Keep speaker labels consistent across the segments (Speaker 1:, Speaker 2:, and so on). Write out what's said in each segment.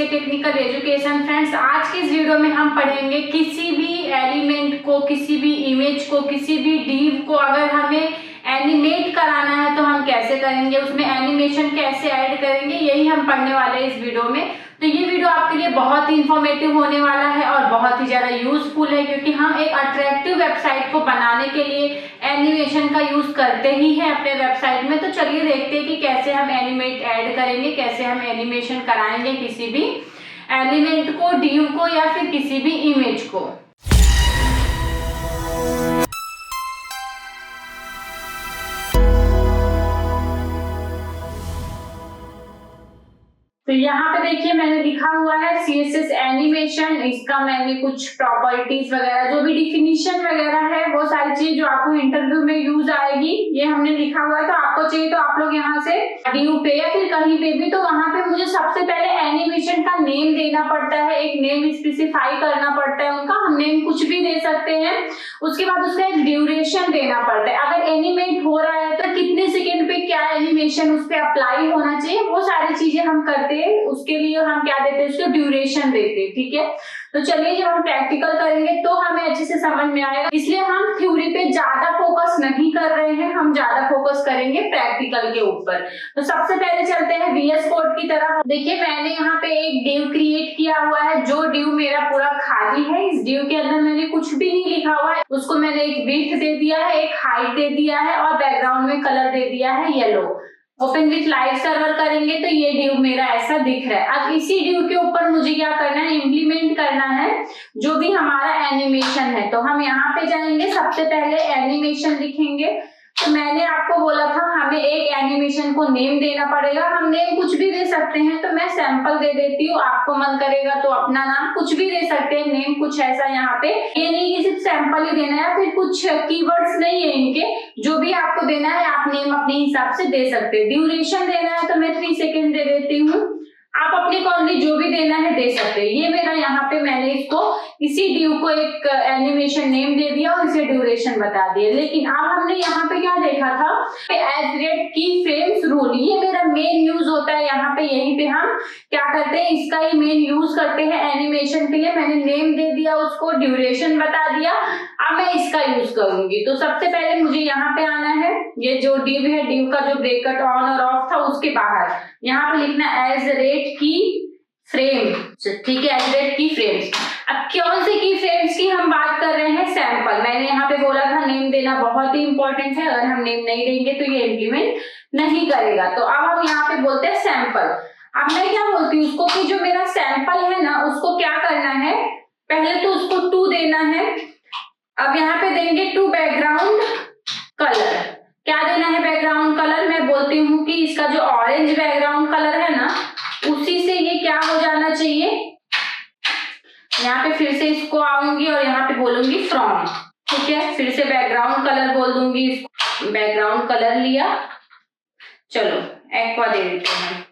Speaker 1: Technical education. Friends, आज के इस वीडियो में हम पढ़ेंगे किसी भी एलिमेंट को, किसी भी इमेज को, किसी भी डिव को अगर हमें एनिमेट कराना है तो हम कैसे करेंगे, उसमें एनिमेशन कैसे ऐड करेंगे, यही हम पढ़ने वाले हैं इस वीडियो में। तो ये वीडियो आपके लिए बहुत ही इंफॉर्मेटिव होने वाला है और बहुत ही ज्यादा यूजफुल है, क्योंकि हम एक अट्रैक्टिव वेबसाइट को बनाने के लिए एनिमेशन का यूज करते ही हैं अपने वेबसाइट में। तो चलिए देखते हैं कि कैसे हम एनिमेट ऐड करेंगे, कैसे हम एनिमेशन कराएंगे किसी भी एलिमेंट को, डिव को या फिर किसी भी इमेज को। तो यहाँ पे देखिए मैंने लिखा हुआ है CSS एनिमेशन। इसका मैंने कुछ प्रॉपर्टीज वगैरह, जो भी डिफिनीशन वगैरह है, वो सारी चीज जो आपको इंटरव्यू में यूज आएगी, ये हमने लिखा हुआ है। तो आपको चाहिए तो आप लोग यहाँ से डिव पे या फिर कहीं पे भी, तो वहां पे मुझे सबसे पहले एनिमेशन का नेम देना पड़ता है, एक नेम स्पेसिफाई करना पड़ता है उनका। हम नेम कुछ भी दे सकते हैं। उसके बाद उसका एक ड्यूरेशन देना पड़ता है, अगर एनिमेट हो रहा है तो कितने सेकेंड पे क्या एनिमेशन उस पर अप्लाई होना चाहिए, वो सारी चीजें हम करते हैं। उसके लिए हम क्या देते हैं, उसको ड्यूरेशन देते हैं। ठीक है, तो चलिए जब हम प्रैक्टिकल करेंगे तो हमें अच्छे से समझ में आएगा, इसलिए हम थ्योरी पे ज्यादा फोकस नहीं कर रहे हैं, हम ज्यादा फोकस करेंगे प्रैक्टिकल के ऊपर। तो सबसे पहले चलते हैं VS कोड की तरफ। देखिए मैंने यहाँ पे एक डिव क्रिएट किया हुआ है, जो डिव मेरा पूरा खाली है। इस डिव के अंदर मैंने कुछ भी नहीं लिखा हुआ है, उसको मैंने एक विड्थ दे दिया है, एक हाइट दे दिया है और बैकग्राउंड में कलर दे दिया है yellow. Open with live server करेंगे तो ये डिव मेरा ऐसा दिख रहा है। अब इसी डिव के ऊपर मुझे क्या करना है, इम्प्लीमेंट करना है जो भी हमारा एनिमेशन है। तो हम यहाँ पे जाएंगे, सबसे पहले एनिमेशन लिखेंगे। तो मैंने आपको बोला था हमें एक एनिमेशन को नेम देना पड़ेगा। हम नेम कुछ भी दे सकते हैं, तो मैं सैंपल दे देती हूँ, आपको मन करेगा तो अपना नाम कुछ भी दे सकते हैं। नेम कुछ ऐसा यहाँ पे ये नहीं कि सिर्फ सैंपल ही देना है, फिर कुछ कीवर्ड्स नहीं है इनके, जो भी आपको देना है आप नेम अपने हिसाब से दे सकते हैं। ड्यूरेशन देना है तो मैं 3 सेकेंड दे देती हूँ, आप अपने अकॉर्डिंगली जो भी देना है दे सकते हैं। ये मेरा यहाँ पे मैंने इसको इसी डिव को एक एनिमेशन नेम दे दिया और इसे ड्यूरेशन बता दिया। लेकिन अब हमने यहाँ पे क्या देखा था, @, की फ्रेम्स रूल, ये मेरा मेन यूज होता है यहाँ पे। यहीं पे हम क्या करते हैं, इसका ही मेन यूज करते हैं एनिमेशन के लिए। मैंने नेम दे दिया, उसको ड्यूरेशन बता दिया, अब मैं इसका यूज करूंगी। तो सबसे पहले मुझे यहाँ पे आना है, ये जो डिव है, डिव का जो ब्रैकेट ऑन और ऑफ था उसके बाहर यहाँ पे लिखना @, की फ्रेम। ठीक है, @, की फ्रेम्स। अब कौन से की फ्रेम्स की हम बात कर रहे हैं, सैंपल। मैंने यहाँ पे बोला था नेम देना बहुत ही इंपॉर्टेंट है, अगर हम नेम नहीं देंगे तो ये इम्प्लीमेंट नहीं करेगा। तो अब हम यहाँ पे बोलते हैं सैंपल। अब मैं क्या बोलती हूँ उसको, कि जो मेरा सैंपल है ना, उसको क्या करना है, पहले तो उसको 2 देना है। अब यहाँ पे देंगे 2 बैकग्राउंड कलर। क्या देना है बैकग्राउंड कलर, मैं बोलती हूँ कि इसका जो ऑरेंज बैकग्राउंड कलर है ना, उसी से ये क्या हो जाना चाहिए। यहाँ पे फिर से इसको आऊंगी और यहाँ पे बोलूंगी फ्रॉम। ठीक है, फिर से बैकग्राउंड कलर बोल दूंगी, बैकग्राउंड कलर लिया। चलो एक्वा दे देते हैं,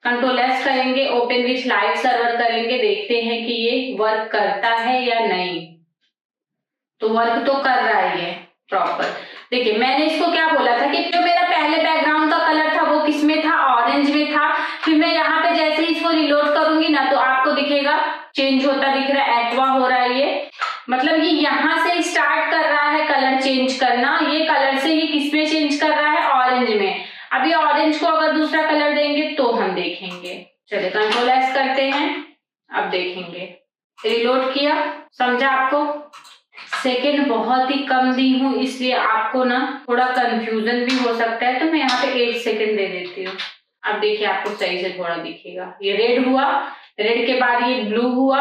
Speaker 1: Ctrl+S करेंगे, ओपन विथ लाइव सर्वर करेंगे, देखते हैं कि ये वर्क करता है या नहीं। तो वर्क तो कर रहा है ये प्रॉपर। देखिए मैंने इसको क्या बोला था कि जो मेरा पहले बैकग्राउंड का कलर था वो किस में था, ऑरेंज में था। फिर मैं यहाँ पे जैसे ही इसको रिलोड करूंगी ना, तो आपको दिखेगा चेंज होता दिख रहा है, एक्वा हो रहा है ये। मतलब ये यहाँ से स्टार्ट कर रहा है कलर चेंज करना, ये कलर से ये किस में चेंज कर रहा है, ऑरेंज में। अब ये ऑरेंज को अगर दूसरा कलर देंगे तो हम देखेंगे। चलिए Ctrl+S करते हैं, अब देखेंगे। रिलोड किया, समझा आपको। सेकेंड बहुत ही कम दी हूँ, इसलिए आपको ना थोड़ा कंफ्यूजन भी हो सकता है, तो मैं यहाँ पे 8 सेकेंड दे देती हूँ। अब देखिए आपको सही से थोड़ा दिखेगा, ये रेड हुआ, रेड के बाद ये ब्लू हुआ,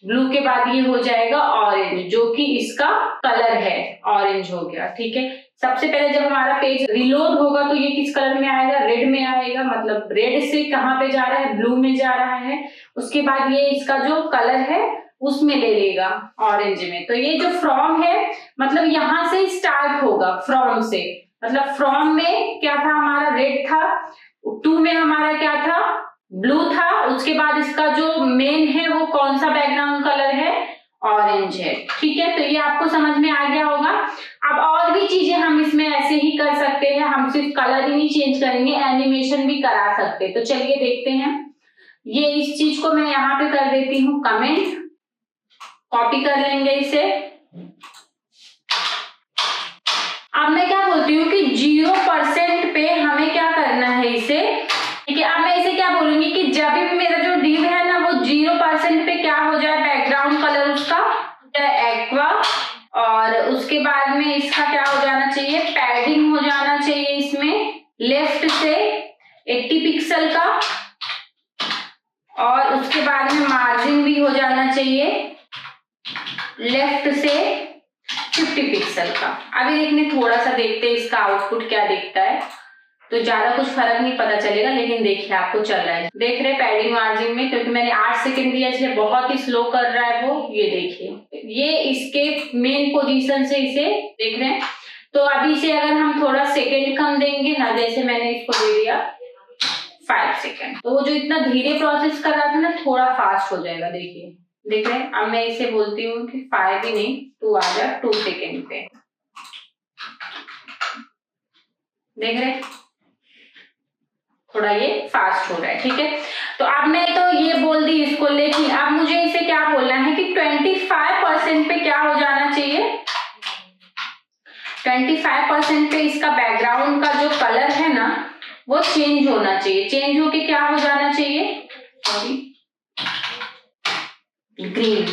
Speaker 1: ब्लू के बाद ये हो जाएगा ऑरेंज, जो कि इसका कलर है, ऑरेंज हो गया। ठीक है, सबसे पहले जब हमारा पेज रिलोड होगा तो ये किस कलर में आएगा, रेड में आएगा। मतलब रेड से कहाँ पे जा रहा है, ब्लू में जा रहा है। उसके बाद ये इसका जो कलर है उसमें ले लेगा, ऑरेंज में। तो ये जो फ्रॉम है, मतलब यहाँ से स्टार्ट होगा, फ्रॉम से। मतलब फ्रॉम में क्या था हमारा, रेड था, 2 में हमारा क्या था, ब्लू था। उसके बाद इसका जो मेन है वो कौन सा बैकग्राउंड कलर है, ऑरेंज है। ठीक है, तो ये आपको समझ में आ गया होगा। अब और भी चीजें हम इसमें ऐसे ही कर सकते हैं, हम सिर्फ कलर ही नहीं चेंज करेंगे, एनिमेशन भी करा सकते हैं। तो चलिए देखते हैं। ये इस चीज को मैं यहाँ पे कर देती हूँ कमेंट, कॉपी कर लेंगे इसे। अब मैं क्या बोलती हूँ कि 0% पे हमें क्या करना है इसे, ठीक है। अब मैं इसे क्या बोलूंगी कि जब भी मेरा जो डिव है ना वो 0% पे क्या हो जाए, बैकग्राउंड कलर उसका एक्वा, और उसके बाद में इसका क्या हो जाना चाहिए, पैडिंग हो जाना चाहिए इसमें लेफ्ट से 80 पिक्सल का, और उसके बाद में मार्जिन भी हो जाना चाहिए लेफ्ट से 50 पिक्सल का। अभी देखने थोड़ा सा देखते हैं इसका आउटपुट क्या दिखता है, तो ज्यादा कुछ फर्क नहीं पता चलेगा, लेकिन देखिए आपको चल रहा है, देख रहे पैडिंग मार्जिन में, क्योंकि मैंने 8 सेकंड दिया इसलिए बहुत ही स्लो कर रहा है वो। ये देखिए ये इसके मेन पोजीशन से इसे देख रहे हैं। तो अभी से अगर हम थोड़ा सेकंड कम देंगे ना, जैसे मैंने इसको दे दिया 5 सेकंड, तो वो जो इतना धीरे प्रोसेस कर रहा था ना थोड़ा फास्ट हो जाएगा। देखिए देख रहे हैं। अब मैं इसे बोलती हूँ कि 5 ही नहीं 2 आ जाए 2 सेकंड पे, देख रहे थोड़ा ये फास्ट हो रहा है, ठीक है। तो अब मैं तो ये बोल दी इसको, लेकिन अब मुझे इसे क्या बोलना है कि 25% पे क्या हो जाना चाहिए, 25% पे इसका बैकग्राउंड का जो कलर है ना वो चेंज होना चाहिए। चेंज होके क्या हो जाना चाहिए, सॉरी ग्रीन,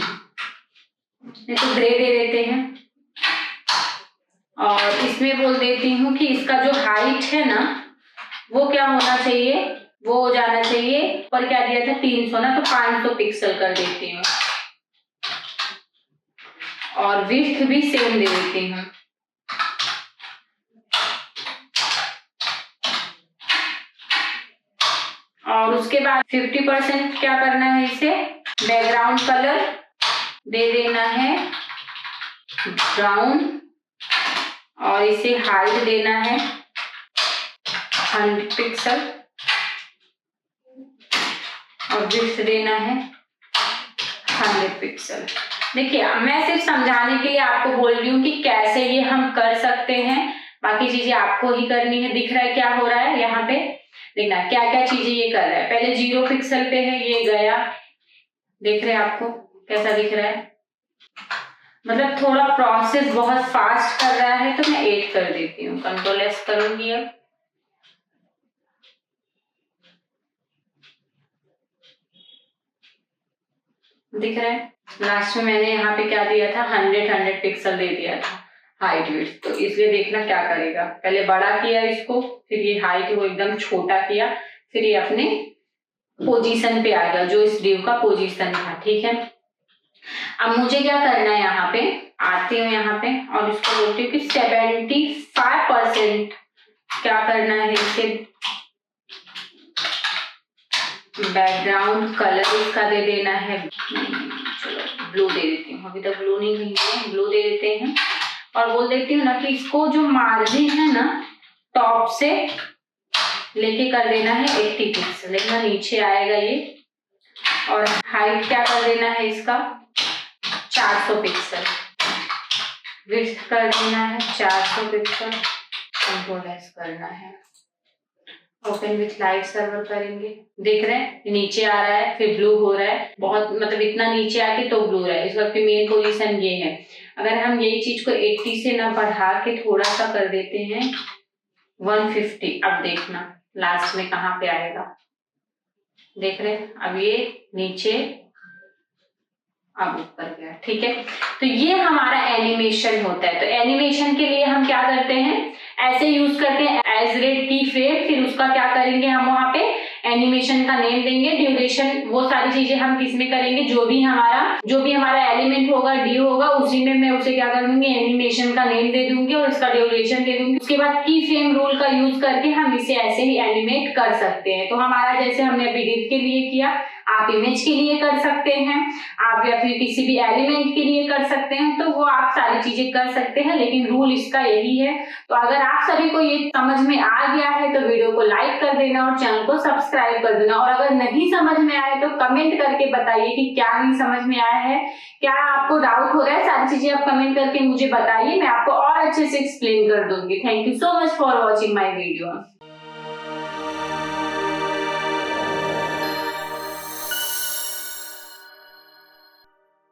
Speaker 1: नहीं तो ग्रे दे देते हैं। और इसमें बोल देती हूँ कि इसका जो हाइट है ना वो क्या होना चाहिए, वो हो जाना चाहिए, पर क्या दिया था 300 ना, तो 500 पिक्सल कर देती हूँ, और विड्थ भी सेम दे देती हूँ। और उसके बाद 50% क्या करना है, इसे बैकग्राउंड कलर दे देना है ब्राउन, और इसे हाइट देना है 100 पिक्सल, और विड्थ देना है 100 पिक्सल। देखिए मैं सिर्फ समझाने के लिए आपको बोल रही हूँ कि कैसे ये हम कर सकते हैं, बाकी चीजें आपको ही करनी है। दिख रहा है क्या हो रहा है यहाँ पे, देखना क्या क्या चीजें ये कर रहा है। पहले 0 पिक्सल पे है, ये गया, देख रहे हैं आपको कैसा दिख रहा है, मतलब थोड़ा प्रोसेस बहुत फास्ट कर रहा है, तो मैं 8 कर देती हूँ, कंट्रोल एस करूंगी। अब दिख रहा है, लास्ट में मैंने यहाँ पे क्या दिया था 100 पिक्सल दे दिया था हाइट विड्थ, तो इसलिए देखना क्या करेगा, पहले बड़ा किया इसको, फिर ये हाइट वो एकदम छोटा किया, फिर ये अपने पोजीशन पे आ गया जो इस डिव का पोजीशन था, ठीक है। अब मुझे क्या करना है, यहाँ पे आती हूँ यहाँ पे और इसको बोलती हूँ कि 75% क्या करना है, इसे बैकग्राउंड कलर इसका दे देना है, चलो ब्लू दे देती हूँ, अभी तक ब्लू नहीं हुई है, ब्लू दे देते हैं। और बोल देती हूँ ना कि इसको जो मार्जिन है ना टॉप से लेके कर देना है 80 पिक्सल, देखना नीचे आएगा ये, और हाइट क्या कर देना है इसका 400 पिक्सल, विड्थ कर देना है 400 पिक्सल, कंट्रोल एस करना है, ओपन विथ लाइट सर्वर करेंगे। देख रहे हैं नीचे आ रहा है, फिर ब्लू हो रहा है, बहुत मतलब इतना नीचे आके तो ब्लू रहा है, इस वक्त मेन पोजीशन ये है। अगर हम यही चीज को 80 से ना बढ़ा के थोड़ा सा कर देते हैं 150, अब देखना लास्ट में कहाँ पे आएगा, देख रहे हैं अब ये नीचे अब ऊपर गया, ठीक है। तो ये हमारा एनिमेशन होता है। तो एनिमेशन के लिए हम क्या करते हैं, ऐसे यूज करते हैं एज रेड की फ्रेम, फिर उसका क्या करेंगे हम वहां पे एनिमेशन का नेम देंगे, ड्यूरेशन, वो सारी चीजें हम किस में करेंगे, जो भी हमारा एलिमेंट होगा डी होगा उसी में मैं उसे क्या कर दूंगी एनिमेशन का नेम दे दूंगी और इसका ड्यूरेशन दे दूंगी। उसके बाद की फ्रेम रूल का यूज करके हम इसे ऐसे ही एनिमेट कर सकते हैं। तो हमारा जैसे हमने अभी डिव के लिए किया, आप इमेज के लिए कर सकते हैं, आप या फिर किसी भी एलिमेंट के लिए कर सकते हैं, तो वो आप सारी चीजें कर सकते हैं, लेकिन रूल इसका यही है। तो अगर आप सभी को ये समझ में आ गया है तो वीडियो को लाइक कर देना और चैनल को सब्सक्राइब कर देना, और अगर नहीं समझ में आए तो कमेंट करके बताइए कि क्या नहीं समझ में आया है, क्या आपको डाउट हो रहा है, सारी चीजें आप कमेंट करके मुझे बताइए, मैं आपको और अच्छे से एक्सप्लेन कर दूंगी। Thank you so much for watching my video.